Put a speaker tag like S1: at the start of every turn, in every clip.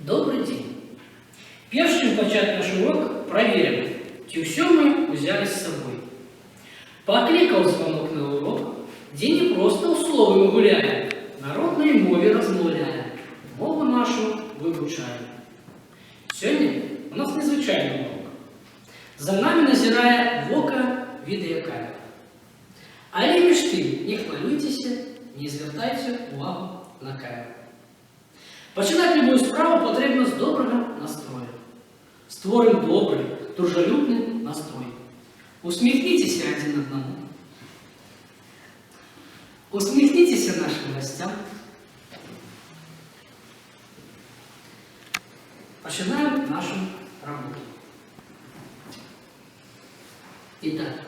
S1: Добрый день! Перш чым пачаць наш урок, праверым, ці ўсё мы ўзялі з сабой. Паклікаў званок на урок, дзе не проста ў словы мы гуляем, на роднай мове размаўляем, мову нашу вывучаем. Сёння у нас незвычайны урок. За нами назірае вока відэакамера. Але між тым, не хвалюйцеся, не звяртайце увагу на камеру. Пачынаць любую справу патрэбна з добрага настрою. Створым добры, дружалюбны настрой. Усміхніцеся адзін аднаму. Усміхніцеся нашим гостям. Пачинаем нашу работу. Итак,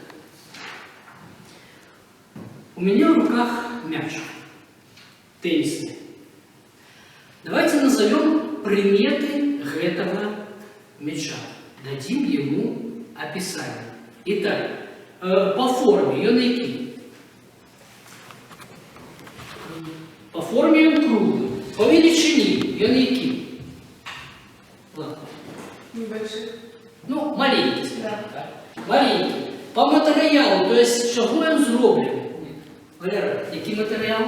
S1: у меня в руках мяч, теннисный. Давайте назовем приметы этого мяча. Дадим ему описание. Итак, по форме ён які? По форме ён круглый. По величине ён які?
S2: Небольшой.
S1: Ну, маленький.
S2: Да.
S1: Маленький. По материалу, то есть, чего ён зроблений? Валера, який материал?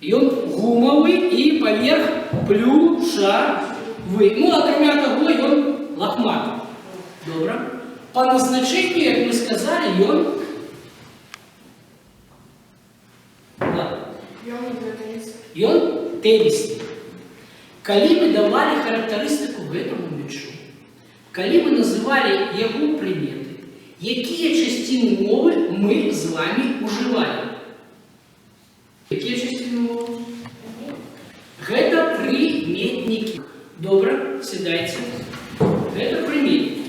S1: Ён гумовый и поверх плюшавый. Ну, а кроме того, ён лохматый. Добро. По назначению, как мы сказали, ён... Ён теннисный. Калі мы давали характеристику гэтаму мячу, калі мы называли его приметы, якія частины мовы мы з вами уживаем? Якія частины мовы? Гэта приметники. Добра, сідайце. Гэта приметники.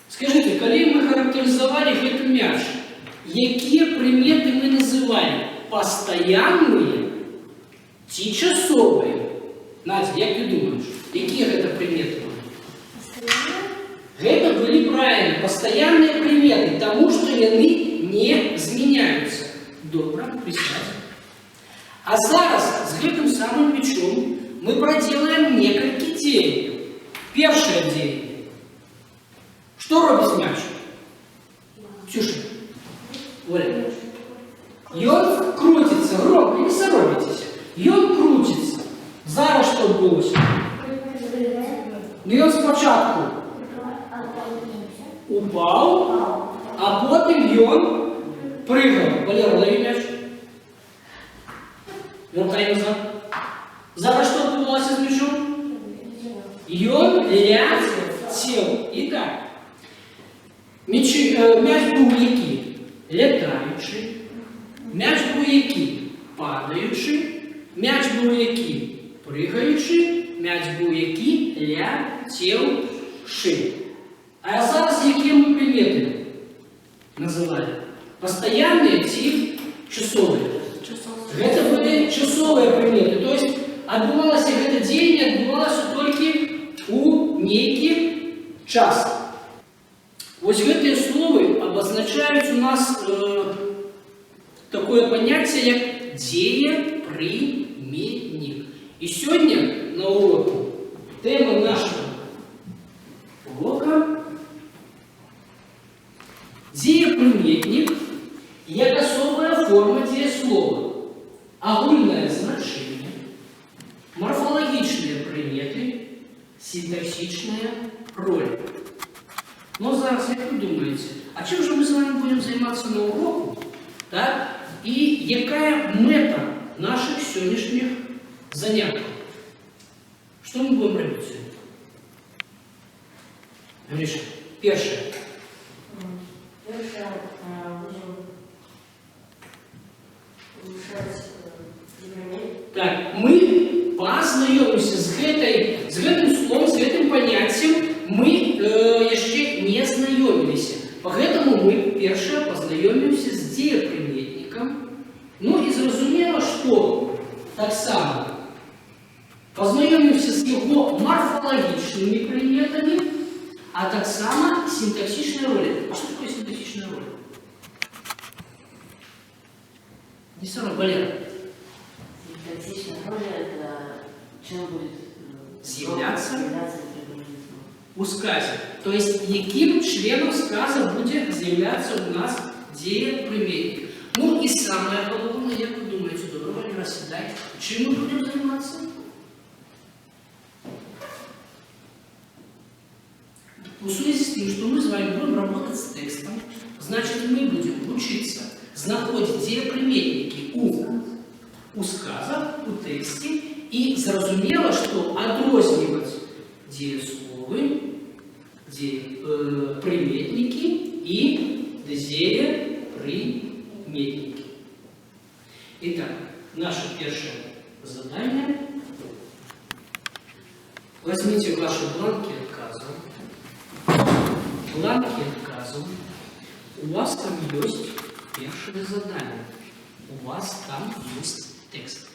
S1: Скажите, калі мы характеризовали гэты мяч, якія приметы мы называли? Постоянные ці часовые? Надя, як ты думаешь, якія гэта приметы? Гэта были правильно, постоянные приметы, тому что яны не изменяются. Добро, присядь. А зараз с гэтым самым мячом мы проделаем некалькі дзеянняў. Першае дзеянне. Что робіць мяч? Ксюша, Оля. Ён крутится, громко, не соромитесь. Ён крутится. Зараз что адбылося? Ну ён спочатку упал, а потым ён прыгал. Валера, лови мяч. Вертай назад. Зараз что адбылося з мячом? Ён ляцеў. Итак, мяч быў які? Лятаючы. Мяч быў які? Падаючы. Мяч быў які? Прыгаючы. Мяч быў які? Ляцеўшы. А зараз якія мы приметы называли? Постоянные ці часовые? Гэта были часовые приметы. То есть адбывалася гэта дзеянне, адбывалася толькі у нейкі час. Вот гэтыя словы обозначают у нас такое понятие, как дееприметник. И сегодня на уроке тема нашего урока дееприметник як особая форма дееслова, агульное значение, морфологичные приметы, синтаксичная роль. Но зараз, як вы думаете, а чем же мы с вами будем заниматься на уроку? Так? И якая мета наших сегодняшних занятий? Что мы будем робити сегодня? Гриша, першее.
S2: Першее, будем улучшать язык.
S1: Так, мы познакомимся с гэтым словом, с гэтым понятием, мы еще не знакомились. Поэтому мы перше познакомимся с дееприметником. Ну и зразумело, что так само познакомимся с его морфологичными приметами, а так само синтаксичной ролью. А что такое синтаксичная роль? Не все равно, Валера.
S2: Тактичная роль – это чем будет
S1: З'являться?
S2: предложение слова.
S1: У сказі. Тобто, яким членом сказа буде з'являтися у нас дієприметник. Ну і саме головне, як ви думаєте, добре, Валера, сідайте. Чим ми будемо займатися? В связи с тем, что мы с вами будем работать с текстом, значит, мы будем учиться знаходить дієприметники у сказах, у тексті, і зрозуміло, що відрізнювати дієслови, приметники и дієприметники. Итак, наше первое задание. Возьмите ваши бланки отказов. Бланки отказов. У вас там есть первое задание. У вас там есть текст.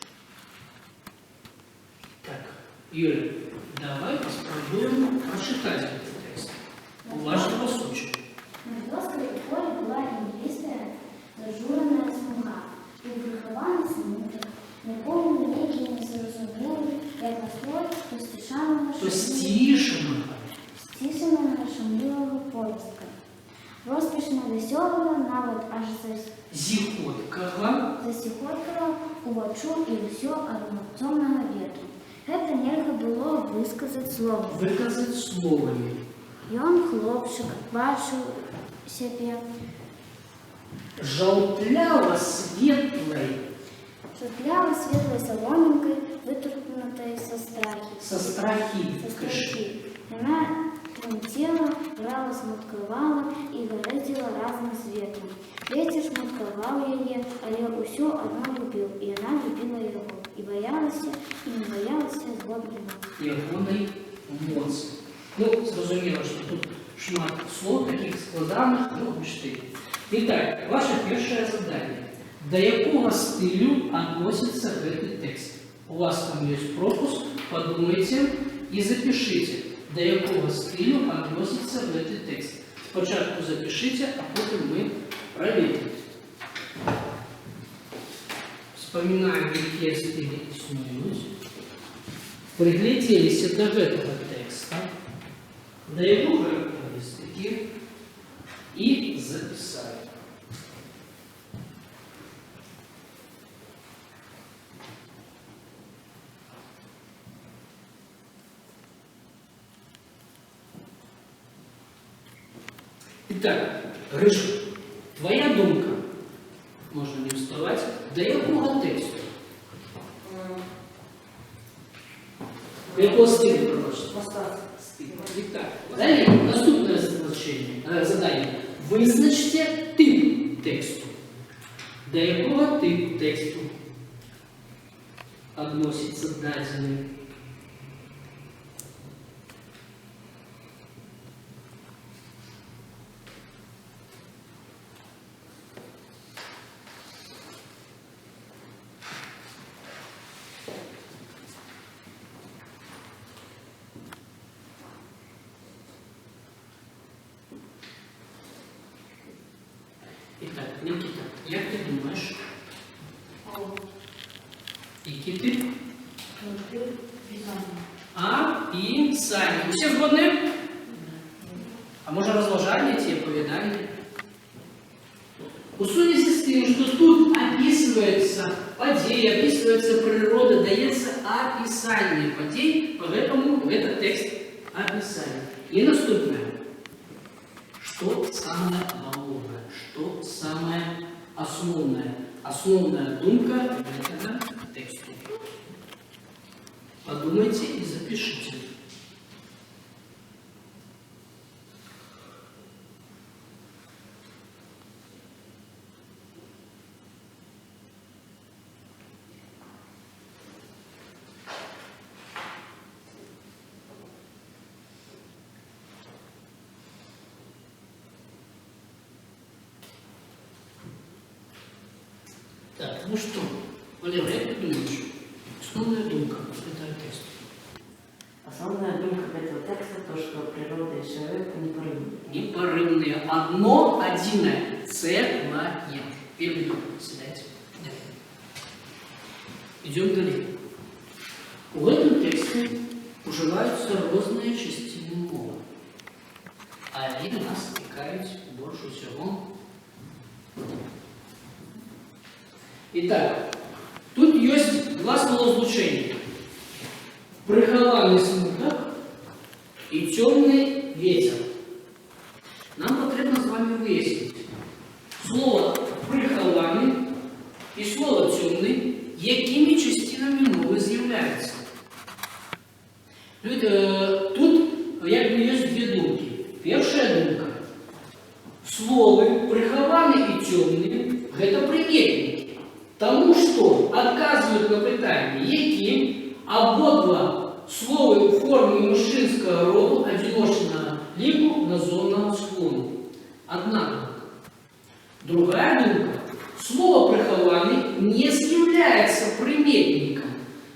S1: Так, Юля, давай попробуем прочитать этот текст. Уважного случая.
S3: На досках у поля була інвістера зажурена смуга і прихований смуток, нікому ніякий не зрозуміли, як настрой постішаного шумливого поїздка. Розкішно веселого, навіть аж засіхоткала увачу і усё ад цёмнага ветру. Гэта нельга было высказаць словам.
S1: Выказать словами.
S3: Ён, хлопчык, бачыў сябе
S1: Жаўтлява светлой.
S3: шутляла светлой соломинкой, выторкнутой со страхи.
S1: Со страхи.
S3: Яна тремтела, грала, смуткавала і гарэзіла разам з ветром. Вецер смуткаваў яе, але ўсё адно любіў, і яна любіла яго, і баялася, і не баялася злоблена.
S1: Ягонай моцы. Ну, зрозуміло, що тут шмат слов таких складаних, ну, чотири. Итак, ваше перше завдання. До якого стилю относится этот текст? У вас там есть пропуск, подумайте и запишите, до якого стилю относится этот текст. Спочатку запишите, а потом мы проверим. Вспоминаем, какие стили існують. Пригляделись до этого текста, до его характеристики и записали. Итак, Гриша, твоя думка, можно не вставать, до якого тексту? До якого стилю, пожалуйста? Итак, далее, наступное задание. Визначте тип тексту. До якого типу тексту относится дадений? Итак, Никита, як ти думаєш? Який тип? Описание. Все згодні? А може розважання ці оповідання? У связи с тем, что тут описывается подей, описывается природа, дается описание подей, поэтому этот текст описание. И наступное. Что самое головное, что самое основное? Основная думка этого текста. Подумайте и запишите. Так, ну что, Валера, як ти думаєш? Основная думка этого текста.
S2: Основная думка этого текста то, что природа и человек непорывны.
S1: Непорывные. Одно, одиное, целое. Первый думка. Сідайте. Идем далее. В этом тексте уживаются разные частины мовы. А они нас цікавлять больше всего. Итак, тут есть два словосполучения. Прихованный смуток и темный ветер. Нам потрібно з вами вияснити слово прихований і слово темний, якими частинами мови з'являються. Тут якби є дві думки. Перша думка. Слово прихований і темний – це приметники. Тому що відказують на питання, яким обидва слова у формі мужчинського роду одиночного лику назовного склону. Одна думка. Другая думка. Слово прихований не является приметником,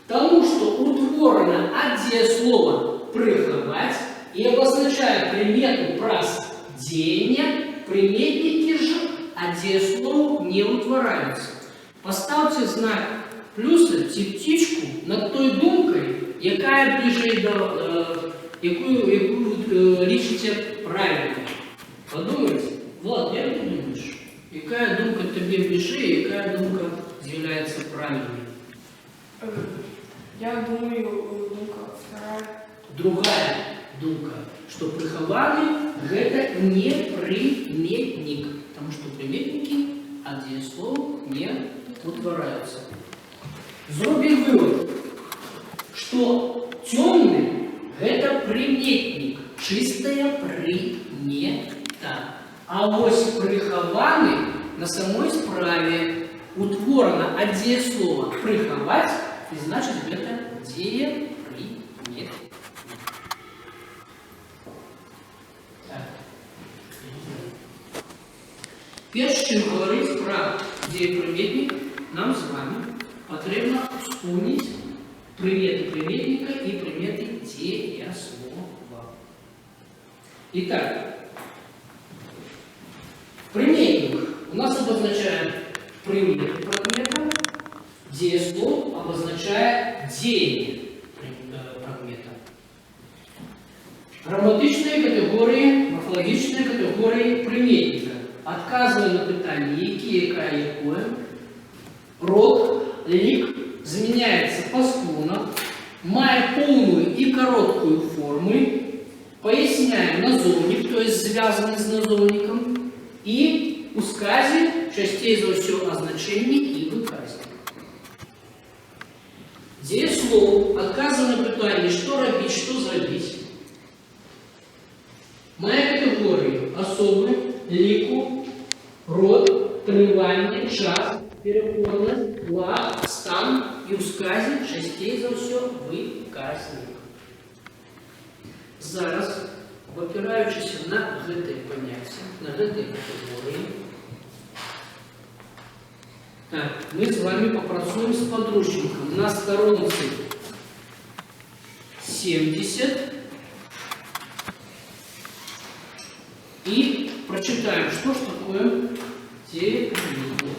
S1: тому что утворено от дієслова приховать и обозначает примету праз деяния, приметники же от дієслова не утворяются. Поставьте знак плюса ці птичку над той думкою, яка ближе до, яку лічите правильно. Подумайте, Влад, як ти думаєш, яка думка тобі ближе, яка думка з'являється правильною?
S4: Я думаю, думка вторая.
S1: Другая думка, что прихованный – это не приметник, потому что приметники от дієслов не утворяются. Зробим вывод, что темный – это приметник, чистая примета. А ось прихований на самой справе утворено от дієслова приховать, и значит это деприметник. Перш чим говорити про дієприметник, нам з вами потрібно вспомнити примети приметника і примети дієслова. Итак, приметник у нас обозначает примету предмета, дієслов обозначает деяние предмета. Граматичные категории, морфологічні категорії приметника. Отказує на питання, які, яка, якое. Род, лік зміняється по склонах, має повну і коротку форму, поясняє назовник, то есть зв'язаний з назовником, і у сказі частей за все означення і виказник. Дієслов отказує на питання, що робити, що зробити. Має категорію особи, ліку, род, тривання, час, переходність, лад, стан і у сказі частей за все виказник. Зараз, опираючись на гэты поняття, на гэты категорії, так, ми з вами попрацюємо з подручником на сторонці 70 и прочитаем, что ж такое дієприметник.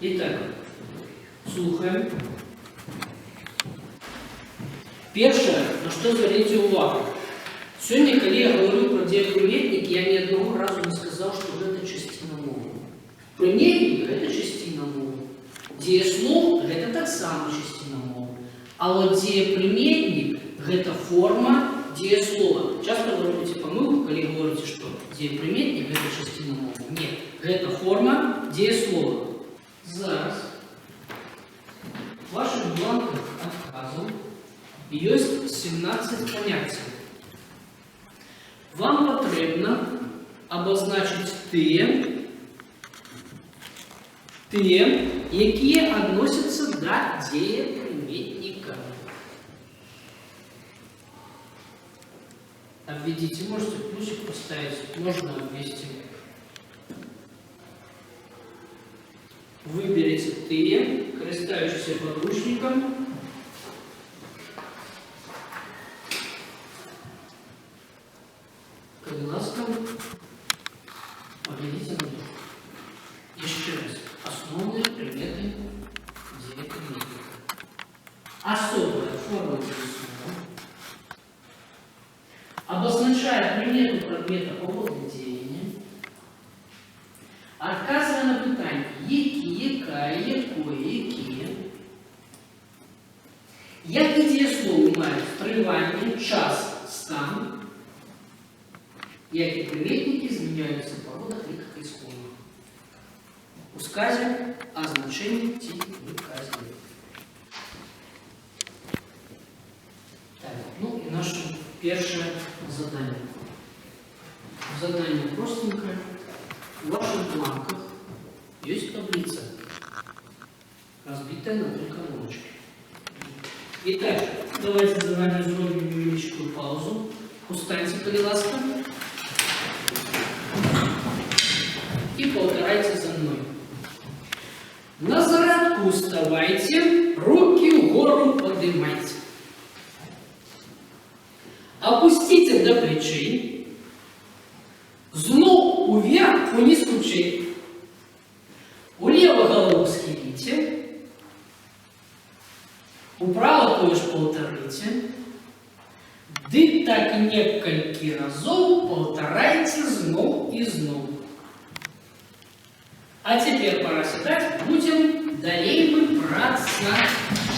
S1: Итак, слухаем. Перше, на що зверніть увагу. Сьогодні, коли я говорю про дієприметник, я ні одного разу не сказав, що це частина мови. Приметник – це частина мови. Дієслов – це так само частина мови. А от дієприметник – це форма дієслова. Часто ви робите помилку, коли говорите, що дієприметник – це частина мови. Ні, це форма дієслова. Зараз в ваших бланках отказов есть 17 понятий. Вам потрібно обозначити ті, які відносяться до дієприметника. Обведите, можете плюсик поставить, можно вместе. Выберите те, користуючися подручником. Будь ласка. особое формальное слово, обозначает примету предмета поблагодеяния, отказывая на питание які, яка, якої, які. Як і дієслови мають тривання, час, стан, як і приметники зміняються в породах ліках і склонах. У сказі, а значення ті не вказує. Так, ну і наше перше задання. Задание простенькое. В ваших бланках есть таблица, разбитая на 3 колоночки. Итак, давайте за вами сделаем невеличкую паузу. Устаньте, пожалуйста. И повторяйте за мной. На зарядку вставайте, руки вгору поднимайте. Опустите до плечей, знов вверх, вниз плечей. Улево голову схилите, управо тоже полторите. Ды так некалькі разов повторяйте знов и знов. А теперь пора сідати, будем далее мы браться.